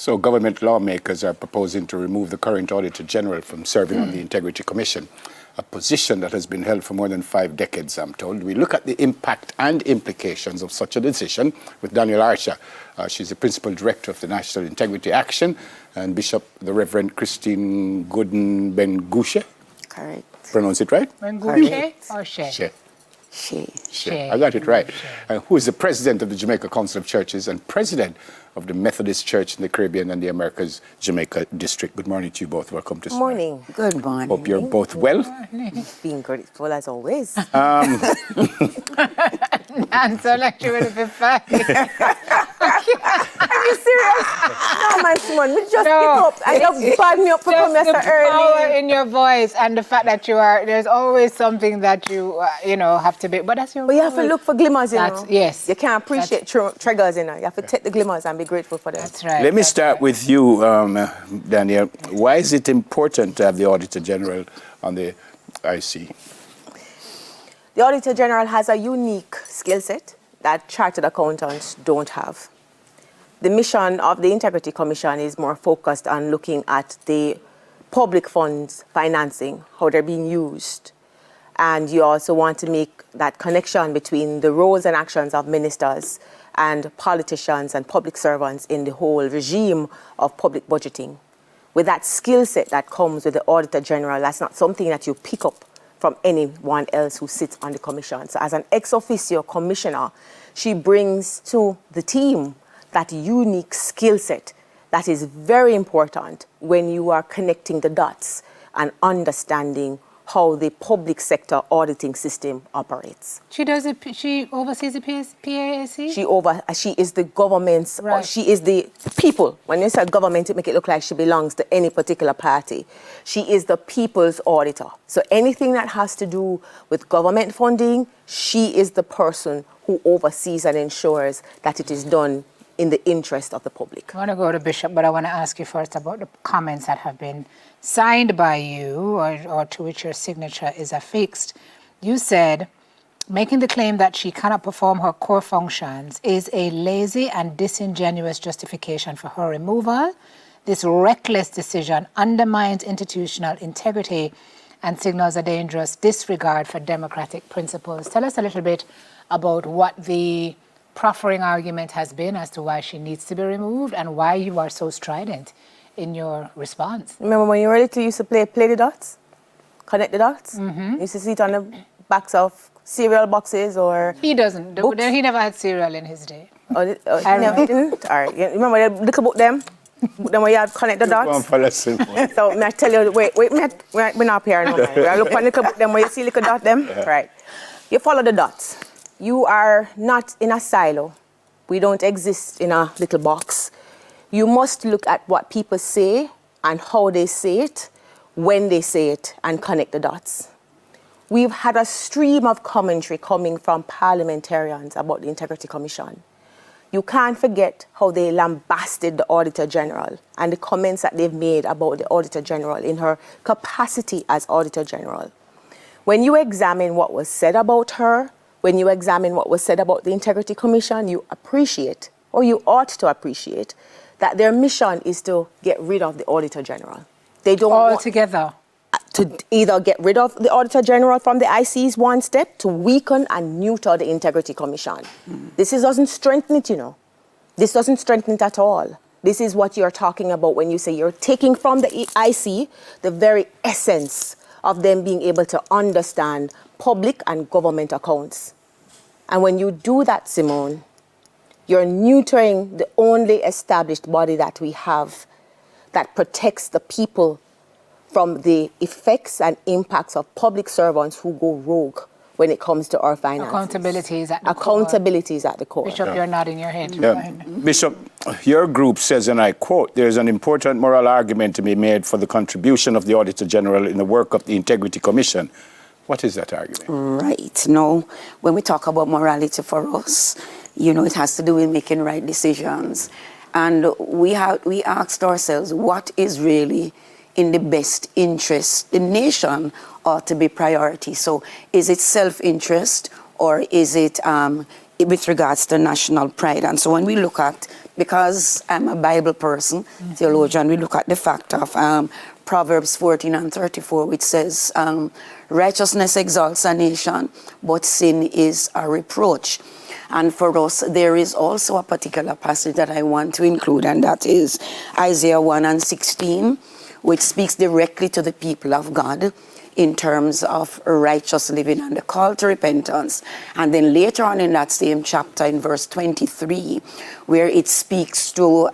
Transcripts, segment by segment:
So government lawmakers are proposing to remove the current Auditor General from serving on the Integrity Commission, a position that has been held for more than 5 decades, I'm told. We look at the impact and implications of such a decision with Daniel Archer. She's the Principal Director of the National Integrity Action, and Bishop the Reverend Christine Gooden Ben-Gushe. Correct. Pronounce it right? Ben-Gushe or She? She. I got it right. Who is the President of the Jamaica Council of Churches and President of the Methodist Church in the Caribbean and the Americas, Jamaica District. Good morning to you both. Welcome to Morning. Good morning. Hope you're both well. Being grateful as always. And so like you would have been fine. Are you serious? No, man, Simon, we just pick up and you bad me up for coming so early. Power in your voice and the fact that there's always something that you, have to be, but that's your But you have to look for glimmers, you know. Yes. You can't appreciate triggers, you know. You have to take the glimmers and be grateful for them. That's right. Let me start with you, Daniel. Why is it important to have the Auditor General on the IC? The Auditor General has a unique skill set that chartered accountants don't have. The mission of the Integrity Commission is more focused on looking at the public funds financing, how they're being used. And you also want to make that connection between the roles and actions of ministers and politicians and public servants in the whole regime of public budgeting. With that skill set that comes with the Auditor General, that's not something that you pick up from anyone else who sits on the commission. So as an ex officio commissioner, she brings to the team that unique skill set that is very important when you are connecting the dots and understanding how the public sector auditing system operates. She oversees the PAAC? She is the government's, Right. she is the people. When you say government, it make it look like she belongs to any particular party. She is the people's auditor. So anything that has to do with government funding, she is the person who oversees and ensures that it is done in the interest of the public. I want to go to Bishop, but I want to ask you first about the comments that have been signed by you or to which your signature is affixed. You said, making the claim that she cannot perform her core functions is a lazy and disingenuous justification for her removal. This reckless decision undermines institutional integrity and signals a dangerous disregard for democratic principles. Tell us a little bit about what the proffering argument has been as to why she needs to be removed and why you are so strident in your response. Remember when you were little, you used to play the dots? Connect the dots? Mm-hmm. You used to sit on the backs of cereal boxes or He doesn't. books? He never had cereal in his day. He I never didn't? All right. You remember the little book them? Book them where you had connect the One dots? for lesson. So may I tell you, we're not up here now. Man. We are looking at little book them where you see little dot them. Yeah. Right. You follow the dots. You are not in a silo. We don't exist in a little box. You must look at what people say and how they say it, when they say it, and connect the dots. We've had a stream of commentary coming from parliamentarians about the Integrity Commission. You can't forget how they lambasted the Auditor General and the comments that they've made about the Auditor General in her capacity as Auditor General. When you examine what was said about her, when you examine what was said about the Integrity Commission, you appreciate, or you ought to appreciate, that their mission is to get rid of the Auditor General. They don't want Altogether. to either get rid of the Auditor General from the IC's one step, to weaken and neuter the Integrity Commission. This doesn't strengthen it, you know. This doesn't strengthen it at all. This is what you're talking about when you say you're taking from the IC the very essence of them being able to understand public and government accounts. And when you do that, Simone, you're neutering the only established body that we have that protects the people from the effects and impacts of public servants who go rogue when it comes to our finances. Accountability is at the Accountability is at the core. Bishop, you're nodding your head. Yeah. Bishop, your group says, and I quote, there is an important moral argument to be made for the contribution of the Auditor General in the work of the Integrity Commission. What is that argument? Right. Now, when we talk about morality for us, it has to do with making right decisions. And we asked ourselves, what is really in the best interest? The nation ought to be priority. So is it self-interest or is it with regards to national pride. And so when we look at, because I'm a Bible person, theologian, we look at the fact of Proverbs 14:34, which says, righteousness exalts a nation, but sin is a reproach. And for us, there is also a particular passage that I want to include, and that is Isaiah 1:16, which speaks directly to the people of God in terms of righteous living and the call to repentance. And then later on in that same chapter, in verse 23, where it speaks to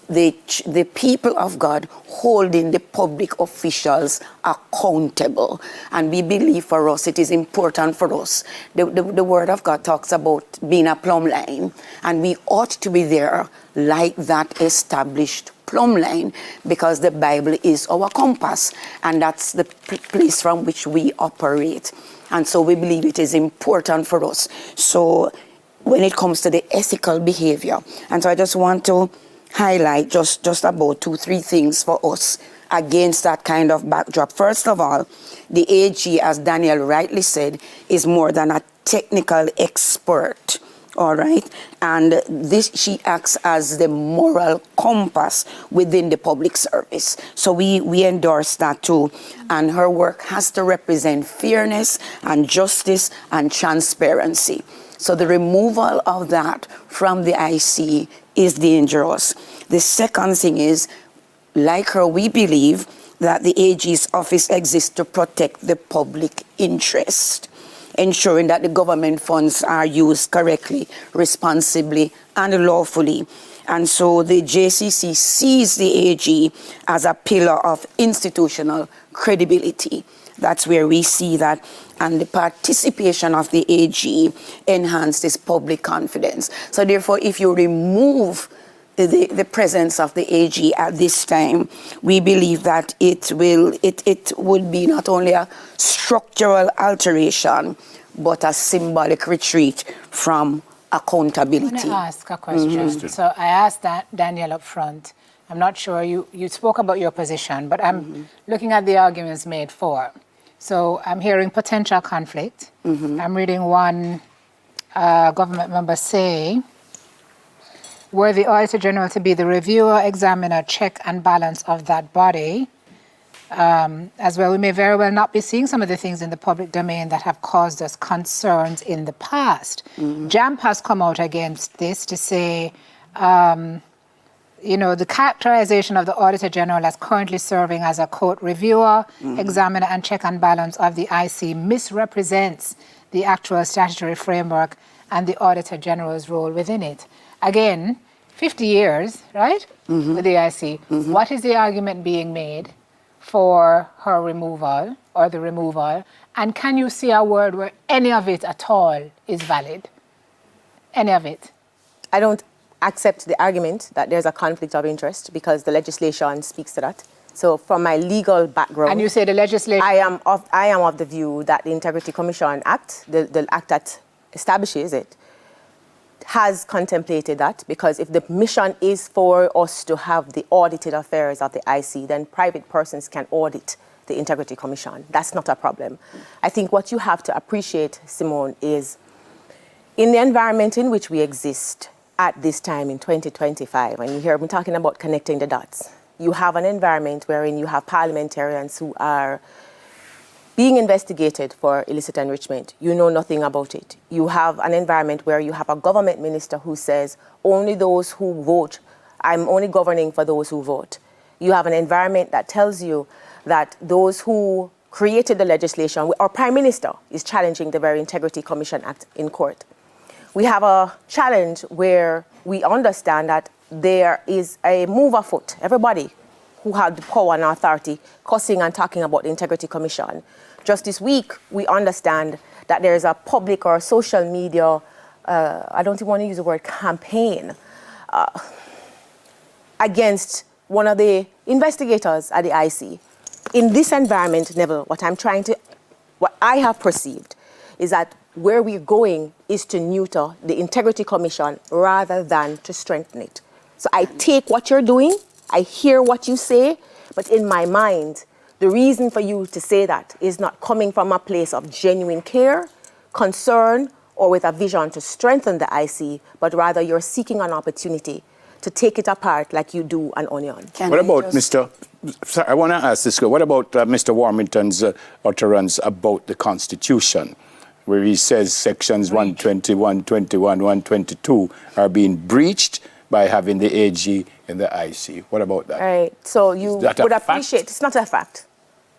the people of God holding the public officials accountable. And we believe for us, it is important for us. The Word of God talks about being a plumb line, and we ought to be there like that established plumb line, because the Bible is our compass, and that's the place from which we operate. And so we believe it is important for us. So when it comes to the ethical behavior, and so I just want to highlight just about 2-3 things for us against that kind of backdrop. First of all, the AG, as Daniel rightly said, is more than a technical expert. All right, and she acts as the moral compass within the public service. So we endorse that too. And her work has to represent fairness and justice and transparency. So the removal of that from the IC is dangerous. The second thing is, like her, we believe that the AG's office exists to protect the public interest, ensuring that the government funds are used correctly, responsibly, and lawfully. And so the JCC sees the AG as a pillar of institutional credibility. That's where we see that. And the participation of the AG enhances public confidence. So therefore, if you remove the presence of the AG at this time, we believe that it would be not only a structural alteration, but a symbolic retreat from accountability. I want to ask a question. So I asked Daniel up front. I'm not sure, you spoke about your position, but I'm looking at the arguments made for. So I'm hearing potential conflict. I'm reading one government member say, were the Auditor General to be the reviewer, examiner, check and balance of that body, as well, we may very well not be seeing some of the things in the public domain that have caused us concerns in the past. JAMP has come out against this to say, the characterization of the Auditor General as currently serving as a, quote, reviewer, examiner, and check and balance of the IC misrepresents the actual statutory framework and the Auditor General's role within it. Again, 50 years, right, with the IC. What is the argument being made for her removal or the removal? And can you see a world where any of it at all is valid? Any of it? I don't accept the argument that there's a conflict of interest because the legislation speaks to that. So from my legal background... And you say the legislation... I am of the view that the Integrity Commission Act, the act that establishes it, has contemplated that, because if the mission is for us to have the audited affairs of the IC, then private persons can audit the Integrity Commission. That's not a problem. I think what you have to appreciate, Simone, is in the environment in which we exist at this time in 2025, and you hear me talking about connecting the dots, you have an environment wherein you have parliamentarians who are being investigated for illicit enrichment. You know nothing about it. You have an environment where you have a government minister who says, only those who vote, I'm only governing for those who vote. You have an environment that tells you that those who created the legislation, our Prime Minister is challenging the very Integrity Commission Act in court. We have a challenge where we understand that there is a move afoot. Everybody who had the power and authority cussing and talking about the Integrity Commission. Just this week, we understand that there is a public or social media, I don't even want to use the word campaign, against one of the investigators at the IC. In this environment, Neville, what I have perceived is that where we're going is to neuter the Integrity Commission rather than to strengthen it. So I take what you're doing, I hear what you say, but in my mind, the reason for you to say that is not coming from a place of genuine care, concern, or with a vision to strengthen the IC, but rather you're seeking an opportunity to take it apart like you do an onion. What about Mr. Sorry, I want to ask this. What about Mr. Warmington's utterance about the Constitution, where he says sections 120, 121, 122 are being breached by having the AG in the IC? What about that? All right. So you would appreciate, fact? it's not a fact.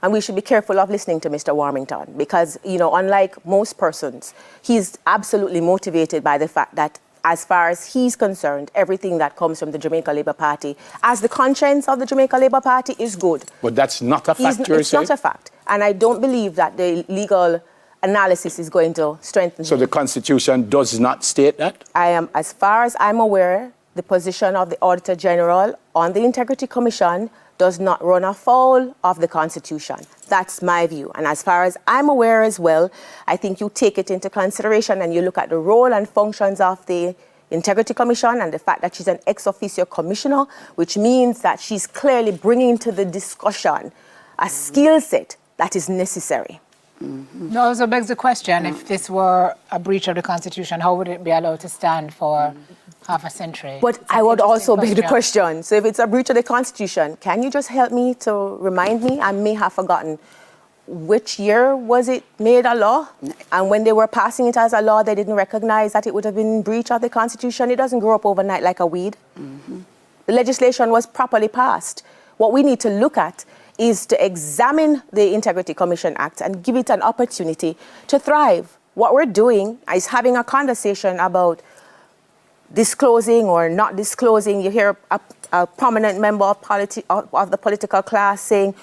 And we should be careful of listening to Mr. Warmington because, unlike most persons, he's absolutely motivated by the fact that as far as he's concerned, everything that comes from the Jamaica Labour Party, as the conscience of the Jamaica Labour Party, is good. But that's not a fact, you're saying? It's not a fact. And I don't believe that the legal analysis is going to strengthen So him. the Constitution does not state that? As far as I'm aware, the position of the Auditor General on the Integrity Commission does not run afoul of the Constitution. That's my view. And as far as I'm aware as well, I think you take it into consideration and you look at the role and functions of the Integrity Commission and the fact that she's an ex officio commissioner, which means that she's clearly bringing to the discussion a skill set that is necessary. No, also begs the question, if this were a breach of the Constitution, how would it be allowed to stand for half a century? But I would also beg the question, so if it's a breach of the Constitution, can you just help me to remind me? I may have forgotten. Which year was it made a law? And when they were passing it as a law, they didn't recognize that it would have been in breach of the Constitution. It doesn't grow up overnight like a weed. The legislation was properly passed. What we need to look at is to examine the Integrity Commission Act and give it an opportunity to thrive. What we're doing is having a conversation about disclosing or not disclosing. You hear a prominent member of the political class saying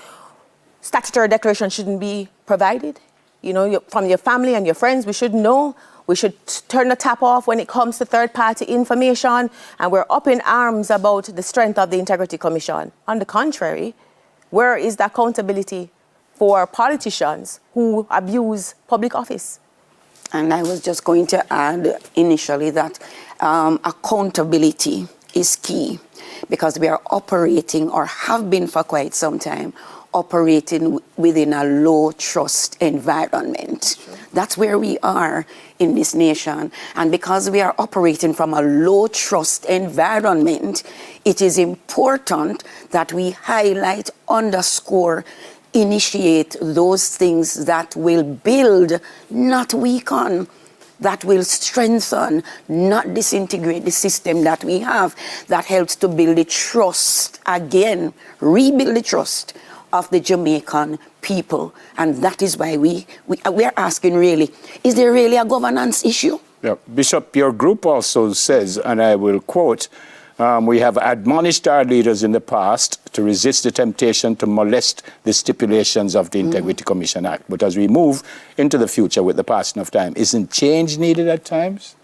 statutory declaration shouldn't be provided. From your family and your friends, we should know. We should turn the tap off when it comes to third-party information, and we're up in arms about the strength of the Integrity Commission. On the contrary, where is the accountability for politicians who abuse public office? And I was just going to add initially that accountability is key because we are operating, or have been for quite some time, operating within a low trust environment. Sure. That's where we are in this nation. And because we are operating from a low trust environment, it is important that we highlight, underscore, initiate those things that will build, not weaken, that will strengthen, not disintegrate the system that we have, that helps to build the trust again, rebuild the trust of the Jamaican people. And that is why we are asking really, is there really a governance issue? Yeah. Bishop, your group also says, and I will quote, we have admonished our leaders in the past to resist the temptation to molest the stipulations of the Integrity Commission Act. But as we move into the future with the passing of time, isn't change needed at times?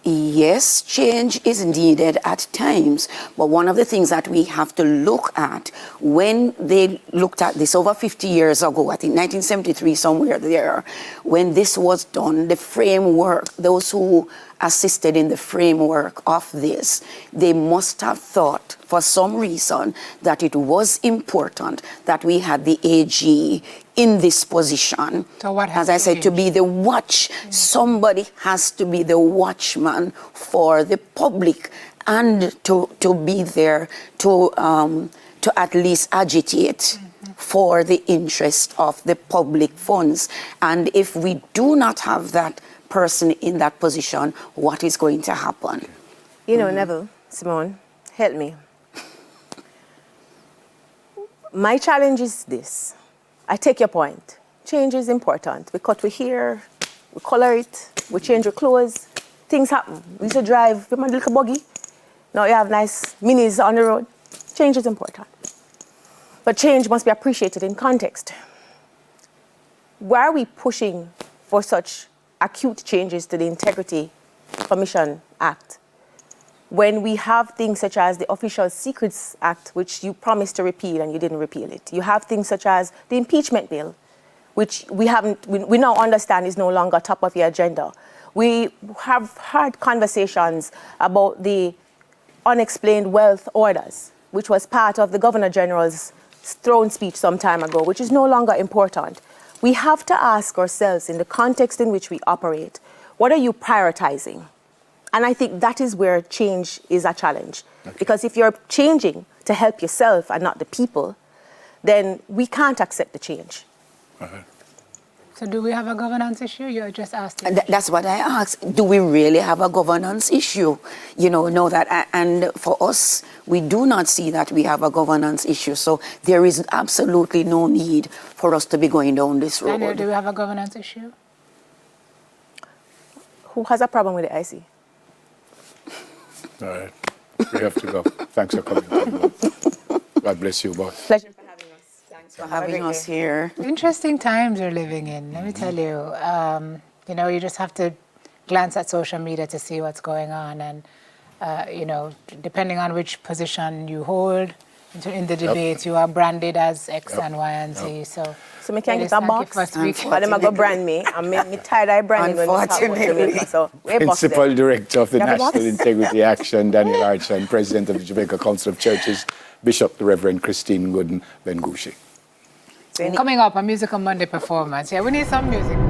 Yes, change is needed at times, but one of the things that we have to look at, when they looked at this over 50 years ago, I think 1973, somewhere there, when this was done, the framework, those who assisted in the framework of this, they must have thought for some reason that it was important that we had the AG in this position. So what has As I said, to be the watch, somebody has to be the watchman for the public and to be there to at least agitate for the interest of the public funds. And if we do not have that person in that position, what is going to happen? Neville, Simone, help me. My challenge is this. I take your point. Change is important. We cut, we hair, we color it, we change our clothes. Things happen. We used to drive with my little buggy. Now you have nice minis on the road. Change is important. But change must be appreciated in context. Why are we pushing for such acute changes to the Integrity Commission Act when we have things such as the Official Secrets Act, which you promised to repeal and you didn't repeal it? You have things such as the impeachment bill, which we now understand is no longer top of the agenda. We have had conversations about the unexplained wealth orders, which was part of the Governor General's throne speech some time ago, which is no longer important. We have to ask ourselves, in the context in which we operate, What are you prioritizing? And I think that is where change is a challenge. Okay. Because if you're changing to help yourself and not the people, then we can't accept the change. So do we have a governance issue? You just asked. That's what I asked. Do we really have a governance issue? Know that. And for us, we do not see that we have a governance issue. So there is absolutely no need for us to be going down this road. Daniel, do we have a governance issue? Who has a problem with the IC? All right. We have to go. Thanks for coming. God bless you both. Pleasure for having us. Thanks For having us here. Interesting times we're living in, let me tell you. You just have to glance at social media to see what's going on. And, depending on which position you hold in the debate, you are branded as X and Y and Z. So me can get a box. for speaking. But them go brand me. And me tie-dye branding when we talk about Jamaica. So we're Principal Director of the You have a National box? Integrity Action, Daniel Archer, and President of the Jamaica Council of Churches, Bishop the Reverend Christine Gooden Bengushi. Coming up, a Musical Monday performance. Yeah, we need some music.